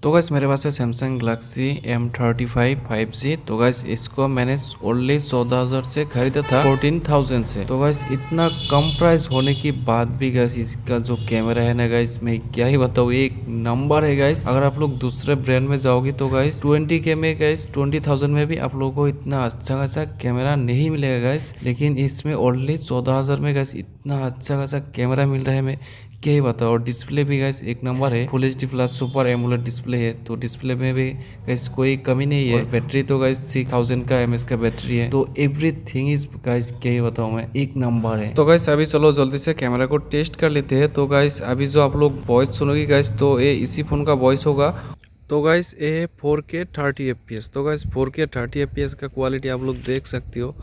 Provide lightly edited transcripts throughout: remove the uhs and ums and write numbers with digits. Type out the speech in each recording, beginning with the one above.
तो गाइस मेरे पास है सैमसंग गलेक्सी M35 5G। तो गाइस इसको मैंने ओनली 14,000 से खरीदा था 14,000 से। तो गाइस इतना कम प्राइस होने के बाद भी गाइस इसका जो कैमरा है ना गाइस, मैं क्या ही बताऊँ, एक नंबर है गाइस। अगर आप लोग दूसरे ब्रांड में जाओगे तो गाइस 20K में गाइस 20,000 में भी आप लोगों को इतना अच्छा खासा कैमरा नहीं मिलेगा गाइस, लेकिन इसमें ओनली 14,000 में गाइस इतना अच्छा खासा कैमरा मिल रहा है, मैं क्या ही बताओ। और डिस्प्ले भी गाइस एक नंबर है, full H D plus super AMOLED display है, तो डिस्प्ले में भी गाइस कोई कमी नहीं है। और बैटरी तो गाइस 6000 का एमएच का बैटरी है, तो एवरीथिंग इज गाइस क्या ही बताऊं मैं, एक नंबर है। तो गाइस अभी चलो जल्दी से कैमरा को टेस्ट कर लेते हैं। तो गाइस अभी जो आप लोग वॉइस सुनोगे गाइस, तो ये इसी फोन का वॉइस होगा। तो गाइस ये है 4K 30 fps। तो गाइस 4K 30 fps का क्वालिटी आप लोग देख सकते हो।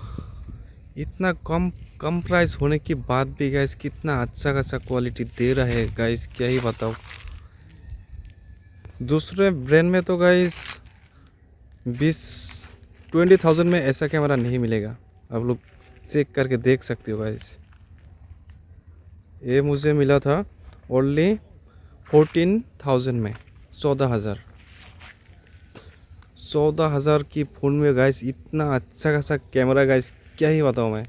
इतना कम कम प्राइस होने के बाद भी गाइस कितना अच्छा खासा क्वालिटी दे रहा है गाइस, क्या ही बताओ। दूसरे ब्रांड में तो गाइस 20,000 में ऐसा कैमरा नहीं मिलेगा। आप लोग चेक करके देख सकते हो गाइस। ये मुझे मिला था ओनली 14,000 में, 14,000। 14,000 की फ़ोन में गाइस इतना अच्छा खासा कैमरा गाइस, क्या ही बताऊँ मैं।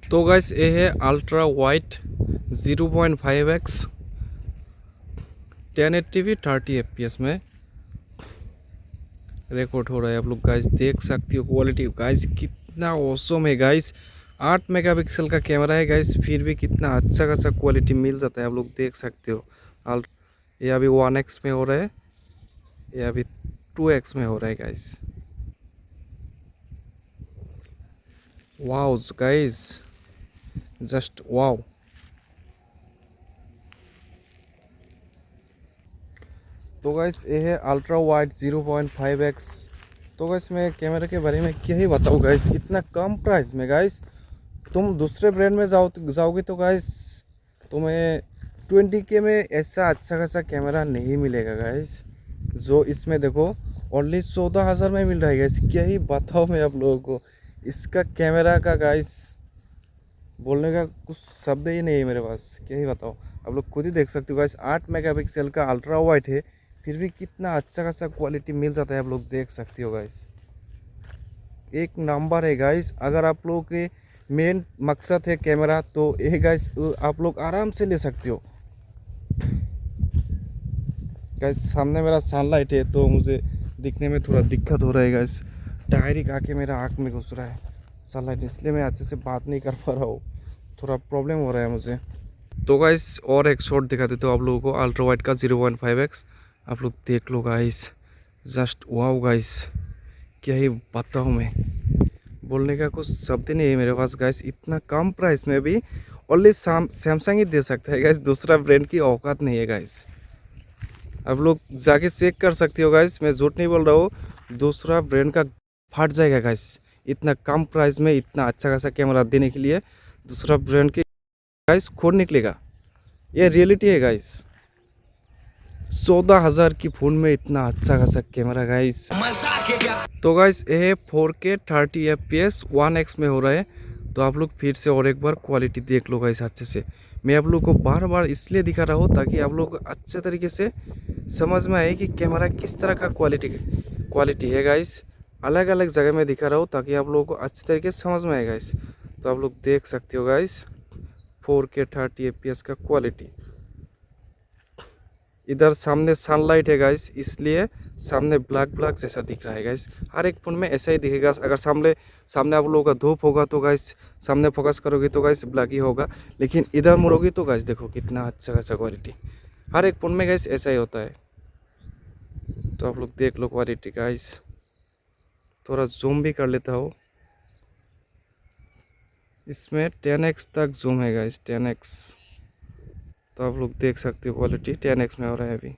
तो गाइस ये है ultra wide 0.5x 1080p 30 fps में रिकॉर्ड हो रहा है। आप लोग गाइस देख सकते हो क्वालिटी गाइस कितना ऑसम है गाइस। 8 मेगापिक्सल का कैमरा है गाइस, फिर भी कितना अच्छा खासा क्वालिटी मिल जाता है, आप लोग देख सकते हो। ये अभी 1x में हो रहा है, ये अभी 2x में हो रहा है guys. Wow guys, just wow. तो गाइस ये है अल्ट्रा वाइड 0.5x। तो गाइस मैं कैमरे के बारे में क्या ही बताऊँ गाइस, इतना कम प्राइस में गाइस। तुम दूसरे ब्रांड में जाओगे तो गाइस तुम्हें 20K में ऐसा अच्छा खासा कैमरा नहीं मिलेगा गाइस। जो इसमें देखो ओनली 14,000 में मिल रहा है गाइस, क्या ही बताओ मैं आप लोगों को। इसका कैमरा का गाइस बोलने का कुछ शब्द ही नहीं है मेरे पास, क्या ही बताओ। आप लोग खुद ही देख सकते हो गाइस, 8 मेगापिक्सल का अल्ट्रा वाइड है, फिर भी कितना अच्छा खासा क्वालिटी मिल जाता है, आप लोग देख सकते हो गाइस। एक नंबर है गाइस। अगर आप लोगों के मेन मकसद है कैमरा, तो ये गाइस आप लोग आराम से ले सकते हो। गाइस सामने मेरा सनलाइट है, तो मुझे दिखने में थोड़ा दिक्कत हो रहा है गाइस। डायरेक्ट आके मेरा आँख में घुस रहा है सनलाइट, इसलिए मैं अच्छे से बात नहीं कर पा रहा हूँ, थोड़ा प्रॉब्लम हो रहा है मुझे। तो गाइस और एक शॉट दिखा देते हो आप लोगों को अल्ट्रा वाइड का 0.5x। आप लोग देख लो गाइस, जस्ट वाओ गाइस, क्या ही बताऊँ मैं, बोलने का कुछ शब्द नहीं है मेरे पास गाइस। इतना कम प्राइस में भी ओनली सैमसंग ही दे सकता है गाइस, दूसरा ब्रांड की औकात नहीं है गाइस। आप लोग जाके चेक कर सकते हो गाइस, मैं झूठ नहीं बोल रहा हूँ। दूसरा ब्रांड का फट जाएगा गाइस, इतना कम प्राइस में इतना अच्छा खासा कैमरा देने के लिए दूसरा ब्रांड की गाइस खोड़ निकलेगा। ये रियलिटी है गाइस। 14,000 की फ़ोन में इतना अच्छा खासा कैमरा गाइस। तो गाइस ये 4K 30 fps 1x में हो रहा है। तो आप लोग फिर से और एक बार क्वालिटी देख लो गाइस अच्छे से। मैं आप लोग को बार बार इसलिए दिखा रहा हूँ ताकि आप लोग अच्छे तरीके से समझ में आए कि कैमरा किस तरह का क्वालिटी है गाइस। अलग अलग जगह में दिखा रहा हूँ ताकि आप लोगों को अच्छे तरीके से समझ में आए गाइस। तो आप लोग देख सकते हो गाइस 4K 30 fps का क्वालिटी। इधर सामने सनलाइट है गाइस, इसलिए सामने ब्लैक ब्लैक जैसा दिख रहा है गाइस। हर एक फ़ोन में ऐसा ही दिखेगा। अगर सामने सामने आप लोगों का धूप होगा तो गाइस सामने फोकस करोगे तो गाइस ब्लैक ही होगा, लेकिन इधर मुड़ोगी तो गाइस देखो कितना अच्छा खासा क्वालिटी। हर एक फ़ोन में गाइस ऐसा ही होता है। तो आप लोग देख लो क्वालिटी गाइस। थोड़ा जूम भी कर लेता हूँ, इसमें 10x तक जूम है गाइस, 10x। तो आप लोग देख सकते हो क्वालिटी 10x में हो रहा है अभी।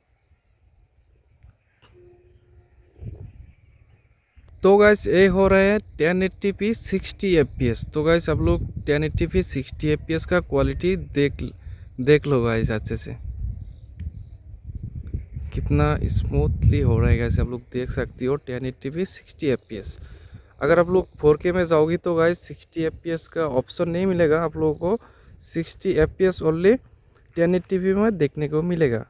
तो गैस ये हो रहा है 1080p 60 fps। तो गैस आप लोग 1080p 60 fps का क्वालिटी देख लो गैस अच्छे से, कितना स्मूथली हो रहा है गैस। आप लोग देख सकते हो 1080p 60 fps। अगर आप लोग 4K में जाओगी तो गैस 60 fps का ऑप्शन नहीं मिलेगा आप लोगों को। 60 fps ओनली 1080 टीवी में देखने को मिलेगा।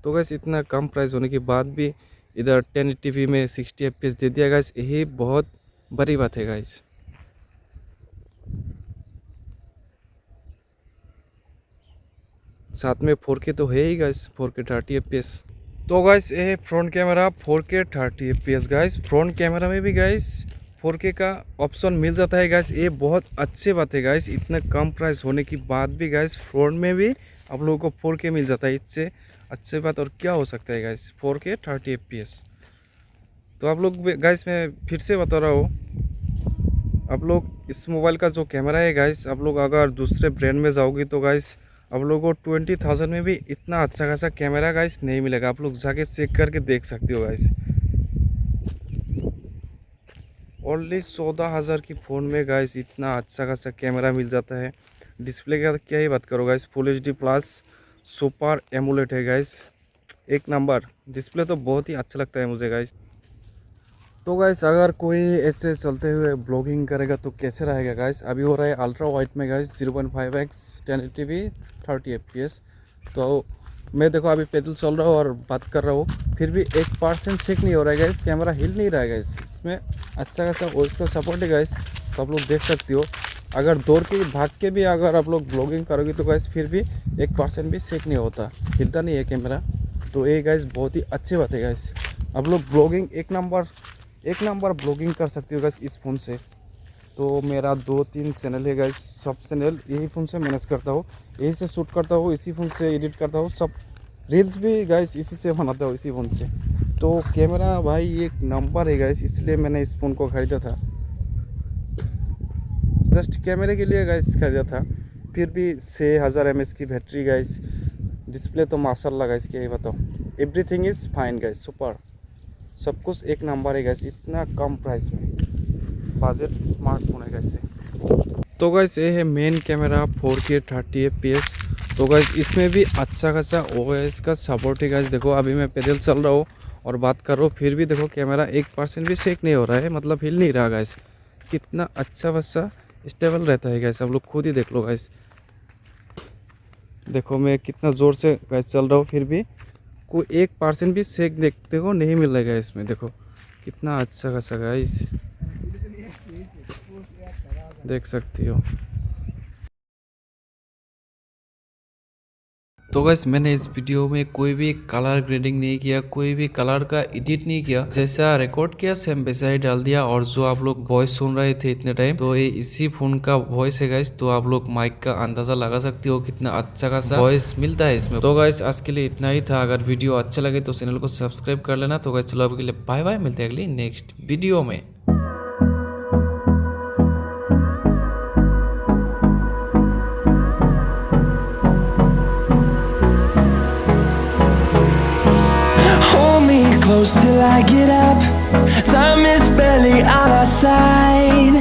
तो गैस इतना कम प्राइस होने के बाद भी इधर 1080 टीवी में 60 एफपीएस दे दिया गैस, यही बहुत बड़ी बात है गाइस। साथ में 4K तो है ही गाइस, 4K 30 एफपीएस। तो गाइस ये है front camera 4K 30 FPS guys. Front camera में भी गाइस 4K का ऑप्शन मिल जाता है गाइस, ये बहुत अच्छी बात है गाइस। इतना कम प्राइस होने के बाद भी गाइस फ्रंट में भी आप लोगों को 4K मिल जाता है, इससे अच्छी बात और क्या हो सकता है गाइस। 4K 30 FPS. तो आप लोग गाइस मैं फिर से बता रहा हूँ, आप लोग इस मोबाइल का जो कैमरा है गाइस, आप लोग अगर दूसरे ब्रांड में जाओगे तो गाइस आप लोगों को 20,000 में भी इतना अच्छा खासा कैमरा गाइस नहीं मिलेगा। आप लोग जाके चेक करके देख सकते हो गाइस। ओनली 14,000 की फ़ोन में गाइस इतना अच्छा खासा कैमरा मिल जाता है। डिस्प्ले का क्या ही बात करो guys, full HD plus super emulate है गाइस, एक नंबर डिस्प्ले। तो बहुत ही अच्छा लगता है मुझे गाइस। तो गाइस अगर कोई ऐसे चलते हुए ब्लॉगिंग करेगा तो कैसे रहेगा गाइस। अभी हो रहा है अल्ट्रा वाइड में गाइस 0.5x 1080p 30 एफपीएस। तो मैं देखो अभी पैदल चल रहा हूँ और बात कर रहा हूँ, फिर भी 1% शेक नहीं हो रहा है गाइस, कैमरा हिल नहीं रहा है गाइस। इसमें अच्छा खासा वॉइस का सपोर्ट है गाइस, तो आप लोग देख सकते हो। अगर दौड़ के भाग के भी अगर आप लोग ब्लॉगिंग करोगे तो गाइस फिर भी 1% भी शेक नहीं होता, हिलता नहीं है कैमरा। तो ये गाइस बहुत ही अच्छी बात है गाइस। आप लोग ब्लॉगिंग एक नंबर ब्लॉगिंग कर सकते हो गाइस इस फ़ोन से। तो मेरा 2-3 चैनल है गाइस, सब चैनल यही फ़ोन से मैनेज करता हूँ, यही से शूट करता हूँ, इसी फ़ोन से एडिट करता हूँ, सब रील्स भी गाइस इसी से बनाता हूँ, इसी फ़ोन से। तो कैमरा भाई एक नंबर है गाइस, इसलिए मैंने इस फ़ोन को ख़रीदा था, जस्ट कैमरे के लिए गाइस ख़रीदा था। फिर भी 6000 mAh की बैटरी गाइस, डिस्प्ले तो माशाल्लाह गाइस क्या ही बताओ, everything is fine guys, super, सब कुछ एक नंबर है गाइस। इतना कम प्राइस में बजट स्मार्टफोन है गाइस। तो गाइस ये है मेन कैमरा 4K 30 एफपीएस। तो गाइस इसमें भी अच्छा खासा OS का सपोर्ट है गाइस। देखो अभी मैं पैदल चल रहा हूँ और बात कर रहा हूँ, फिर भी देखो कैमरा 1% भी शेक नहीं हो रहा है, मतलब हिल नहीं रहा गाइस। कितना अच्छा खासा स्टेबल रहता है गाइस, आप लोग खुद ही देख लो गाइस। देखो मैं कितना ज़ोर से गाइस चल रहा हूँ, फिर भी कोई 1% भी शेक देखते को नहीं मिल रहा है इसमें। देखो कितना अच्छा खासा गाइस, देख सकती हो। तो गाइस मैंने इस वीडियो में कोई भी कलर ग्रेडिंग नहीं किया, कोई भी कलर का एडिट नहीं किया, जैसा रिकॉर्ड किया सेम वैसा ही डाल दिया। और जो आप लोग वॉइस सुन रहे थे इतने टाइम, तो ये इसी फोन का वॉइस है गाइस। तो आप लोग माइक का अंदाजा लगा सकते हो कितना अच्छा खासा वॉइस मिलता है इसमें। तो गाइस आज के लिए इतना ही था। अगर वीडियो अच्छा लगे तो चैनल को सब्सक्राइब कर लेना। तो गाइस चलो अभी के लिए बाय बाय, मिलते हैं अगली नेक्स्ट वीडियो में। Close till I get up. Time is barely on our side.